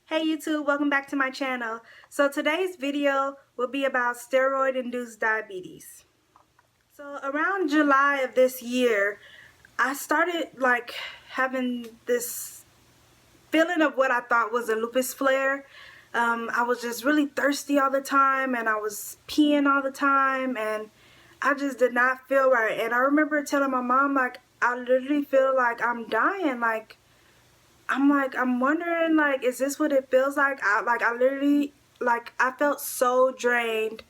Hey YouTube, welcome back to my channel. So today's video will be about steroid-induced diabetes. So around July of this year, I started having this feeling of what I thought was a lupus flare. I was just really thirsty all the time, and I was peeing all the time, and I just did not feel right. And I remember telling my mom, I literally feel like I'm dying. I'm wondering, is this what it feels like? I literally, I felt so drained.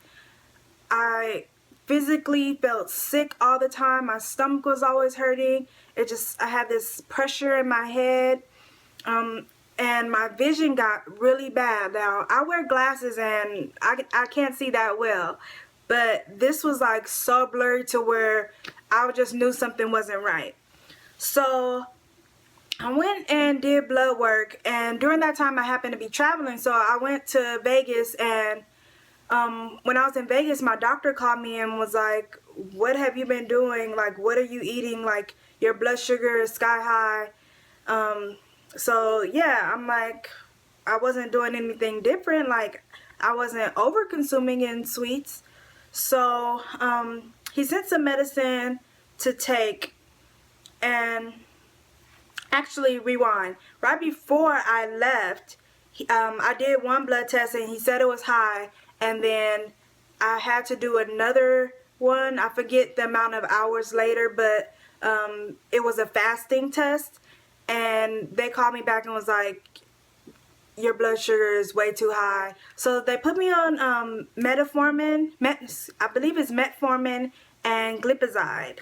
I physically felt sick all the time. My stomach was always hurting. I had this pressure in my head. And my vision got really bad. Now, I wear glasses and I can't see that well. But this was so blurry to where I just knew something wasn't right. So I went and did blood work, and during that time I happened to be traveling, so I went to Vegas. And when I was in Vegas, my doctor called me and was like, what have you been doing? What are you eating? Your blood sugar is sky high. So yeah, I wasn't doing anything different. I wasn't over consuming in sweets. So he sent some medicine to take. And actually, rewind. Right before I left, I did one blood test and he said it was high, and then I had to do another one. I forget the amount of hours later, but it was a fasting test, and they called me back and was like, your blood sugar is way too high. So they put me on metformin, I believe it's metformin and glipizide.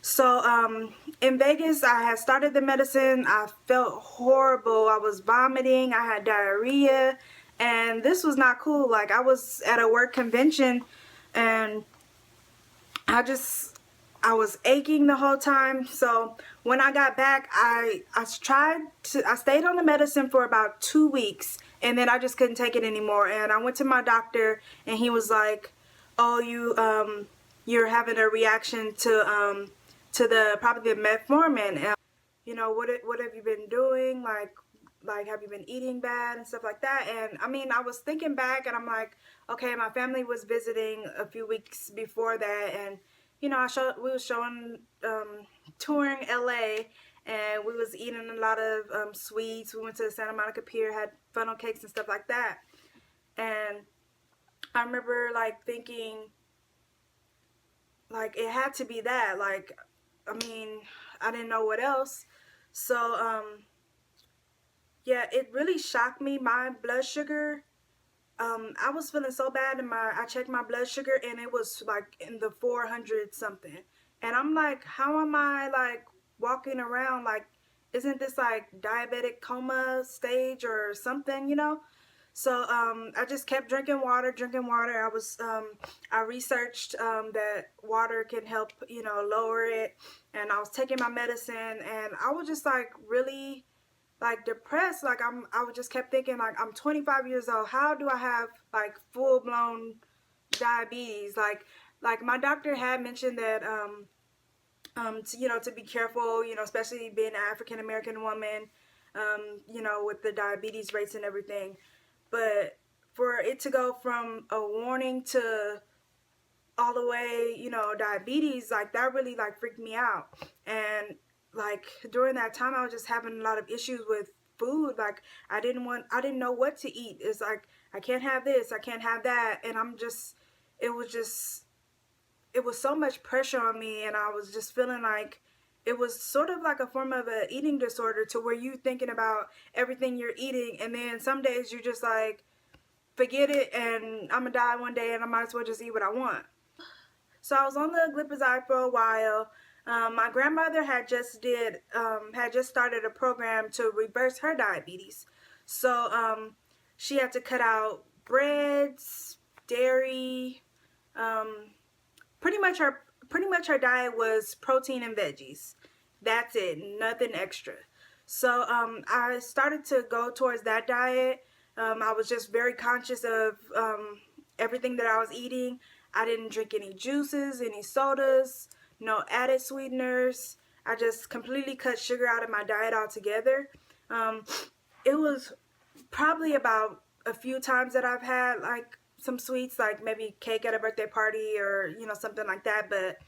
So in Vegas, I had started the medicine. I felt horrible. I was vomiting. I had diarrhea, and this was not cool. I was at a work convention, and I was aching the whole time. So when I got back, I stayed on the medicine for about 2 weeks, and then I just couldn't take it anymore. And I went to my doctor, and he was like, "Oh, you're having a reaction to probably the metformin. And what have you been doing? Have you been eating bad and stuff like that?" And I mean, I was thinking back, and I'm like, okay, my family was visiting a few weeks before that, and we was touring LA, and we was eating a lot of sweets. We went to the Santa Monica Pier, had funnel cakes and stuff like that. And I remember thinking, it had to be that. I mean, I didn't know what else. So yeah, it really shocked me. My blood sugar, I was feeling so bad, and I checked my blood sugar, and it was in the 400 something. And I'm like, how am I walking around? Isn't this diabetic coma stage or something? So I just kept drinking water. I researched that water can help, lower it, and I was taking my medicine, and I was just really depressed. I would just kept thinking, I'm 25 years old. How do I have full blown diabetes? My doctor had mentioned that to be careful, especially being an African American woman, with the diabetes rates and everything. But for it to go from a warning to all the way, diabetes, that really freaked me out. And during that time, I was just having a lot of issues with food. I didn't know what to eat. It's I can't have this, I can't have that, and it was so much pressure on me, and I was just feeling it was sort of like a form of an eating disorder, to where you thinking about everything you're eating, and then some days you're just forget it, and I'm gonna die one day, and I might as well just eat what I want. So I was on the glipizide for a while. My grandmother had just started a program to reverse her diabetes. So she had to cut out breads, dairy. Pretty much her diet was protein and veggies. That's it, nothing extra. So I started to go towards that diet. I was just very conscious of everything that I was eating. I didn't drink any juices, any sodas, no added sweeteners. I just completely cut sugar out of my diet altogether. It was probably about a few times that I've had like some sweets, like maybe cake at a birthday party or, you know, something like that. But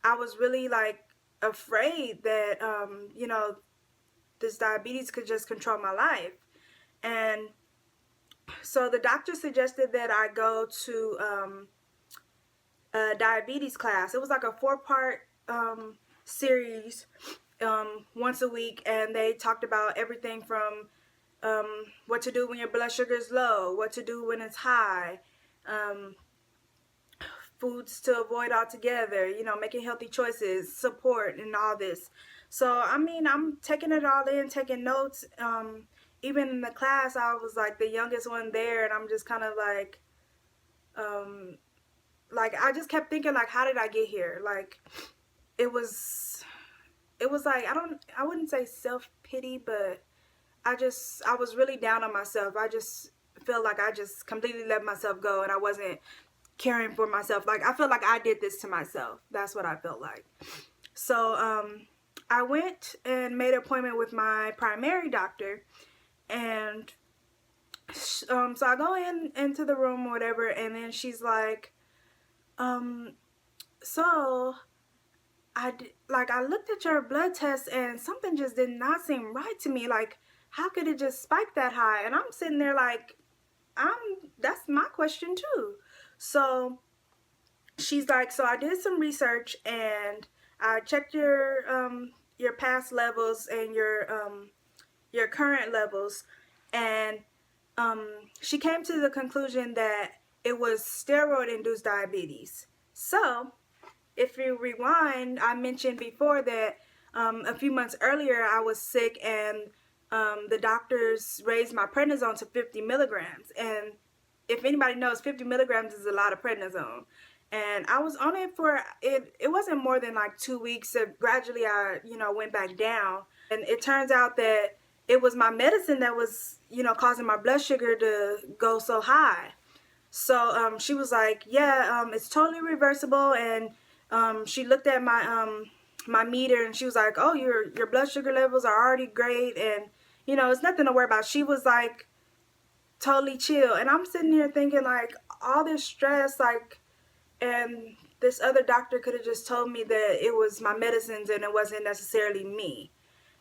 I was really like afraid that, you know, this diabetes could just control my life. And so the doctor suggested that I go to a diabetes class. It was like a 4-part series once a week, and they talked about everything from what to do when your blood sugar is low, what to do when it's high, foods to avoid altogether, you know, making healthy choices, support, and all this. So, I mean, I'm taking it all in, taking notes. Even in the class, I was like the youngest one there, and I'm just kind of like I just kept thinking, like, how did I get here? Like, it was like, I wouldn't say self-pity, but I was really down on myself. I just felt like I just completely let myself go, and I wasn't caring for myself. Like, I felt like I did this to myself. That's what I felt like. So I went and made an appointment with my primary doctor, and so I go into the room or whatever, and then she's like, so I looked at your blood test, and something just did not seem right to me. Like, how could it just spike that high? And I'm sitting there like, that's my question too. So she's like, so I did some research, and I checked your past levels and your current levels, and she came to the conclusion that it was steroid-induced diabetes. So, if you rewind, I mentioned before that a few months earlier I was sick, and the doctors raised my prednisone to 50 milligrams. And if anybody knows, 50 milligrams is a lot of prednisone. And I was on it for, it wasn't more than like 2 weeks. So gradually I, you know, went back down. And it turns out that it was my medicine that was, you know, causing my blood sugar to go so high. So she was like, yeah, it's totally reversible. And she looked at my meter, and she was like, oh, your blood sugar levels are already great, and, you know, it's nothing to worry about. She was like totally chill. And I'm sitting here thinking, like, all this stress, like, and this other doctor could have just told me that it was my medicines and it wasn't necessarily me.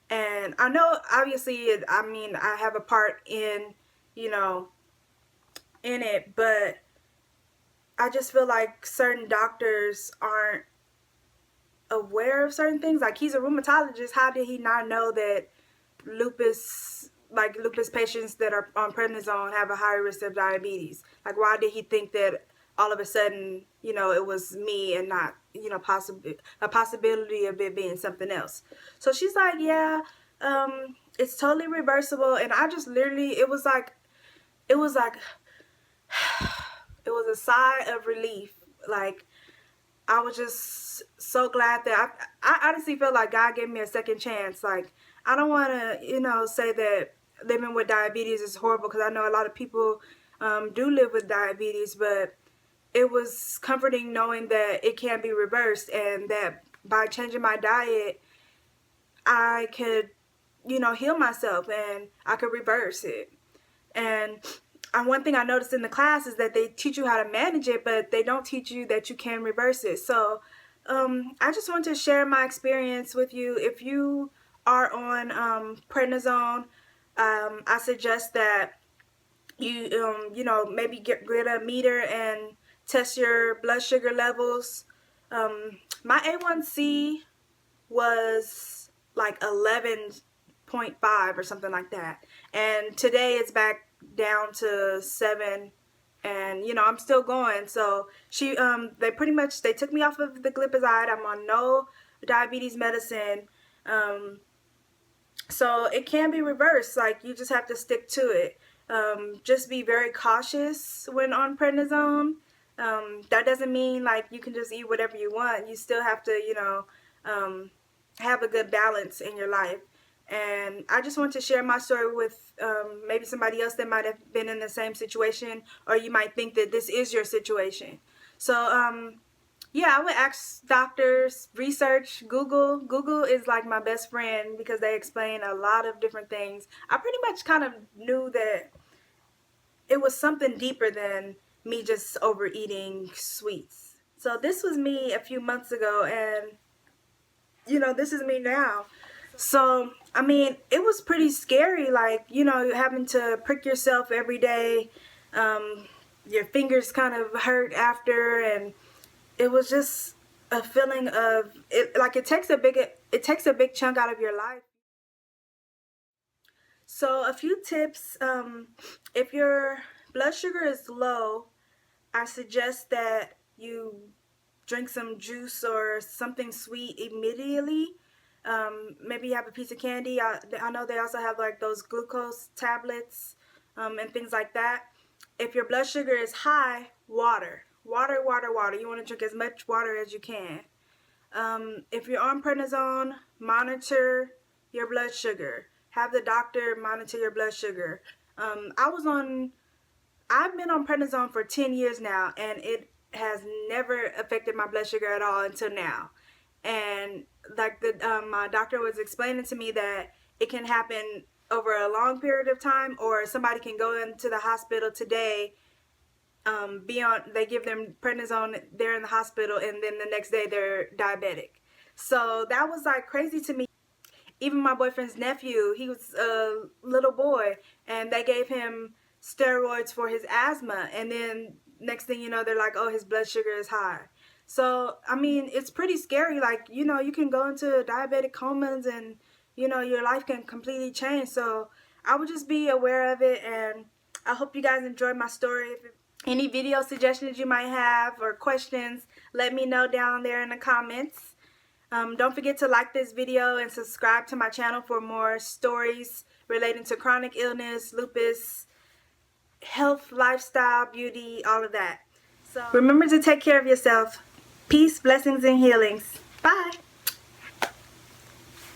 And I know, obviously, I mean, I have a part in, you know, in it, but I just feel like certain doctors aren't aware of certain things. Like, he's a rheumatologist. How did he not know that lupus patients that are on prednisone have a higher risk of diabetes? Like, why did he think that all of a sudden, you know, it was me and not, you know, a possibility of it being something else? So she's like, yeah, it's totally reversible. And I just literally, it was like it was a sigh of relief. Like, I was just so glad that I honestly feel like God gave me a second chance. Like, I don't want to, you know, say that living with diabetes is horrible, because I know a lot of people do live with diabetes, but it was comforting knowing that it can be reversed, and that by changing my diet, I could, you know, heal myself, and I could reverse it. And one thing I noticed in the class is that they teach you how to manage it, but they don't teach you that you can reverse it. So I just want to share my experience with you. If you are on prednisone, I suggest that you you know, maybe get a meter and test your blood sugar levels. My A1C was like 11.5 or something like that, and today it's back down to 7, and, you know, I'm still going. So they pretty much, they took me off of the glipizide. I'm on no diabetes medicine. So it can be reversed. Like, you just have to stick to it. Just be very cautious when on prednisone. That doesn't mean like you can just eat whatever you want. You still have to, you know, have a good balance in your life. And I just want to share my story with maybe somebody else that might have been in the same situation, or you might think that this is your situation. So yeah, I would ask doctors, research, Google. Google is like my best friend, because they explain a lot of different things. I pretty much kind of knew that it was something deeper than me just overeating sweets. So this was me a few months ago, and you know, this is me now. So, I mean, it was pretty scary, like, you know, having to prick yourself every day. Your fingers kind of hurt after, and it was just a feeling of it, like it takes a big chunk out of your life. So a few tips: if your blood sugar is low, I suggest that you drink some juice or something sweet immediately. Maybe you have a piece of candy. I know they also have like those glucose tablets and things like that. If your blood sugar is high, water. Water, water, water. You want to drink as much water as you can. If you're on prednisone, monitor your blood sugar. Have the doctor monitor your blood sugar. I've been on prednisone for 10 years now, and it has never affected my blood sugar at all until now. And like my doctor was explaining to me that it can happen over a long period of time, or somebody can go into the hospital today, they give them prednisone, they're in the hospital, and then the next day they're diabetic. So that was like crazy to me. Even my boyfriend's nephew, he was a little boy, and they gave him steroids for his asthma, and then next thing you know, they're like, oh, his blood sugar is high. So, I mean, it's pretty scary. Like, you know, you can go into diabetic comas, and, you know, your life can completely change. So I would just be aware of it, and I hope you guys enjoyed my story. If any video suggestions you might have or questions, let me know down there in the comments. Don't forget to like this video and subscribe to my channel for more stories relating to chronic illness, lupus, health, lifestyle, beauty, all of that. So remember to take care of yourself. Peace, blessings, and healings. Bye.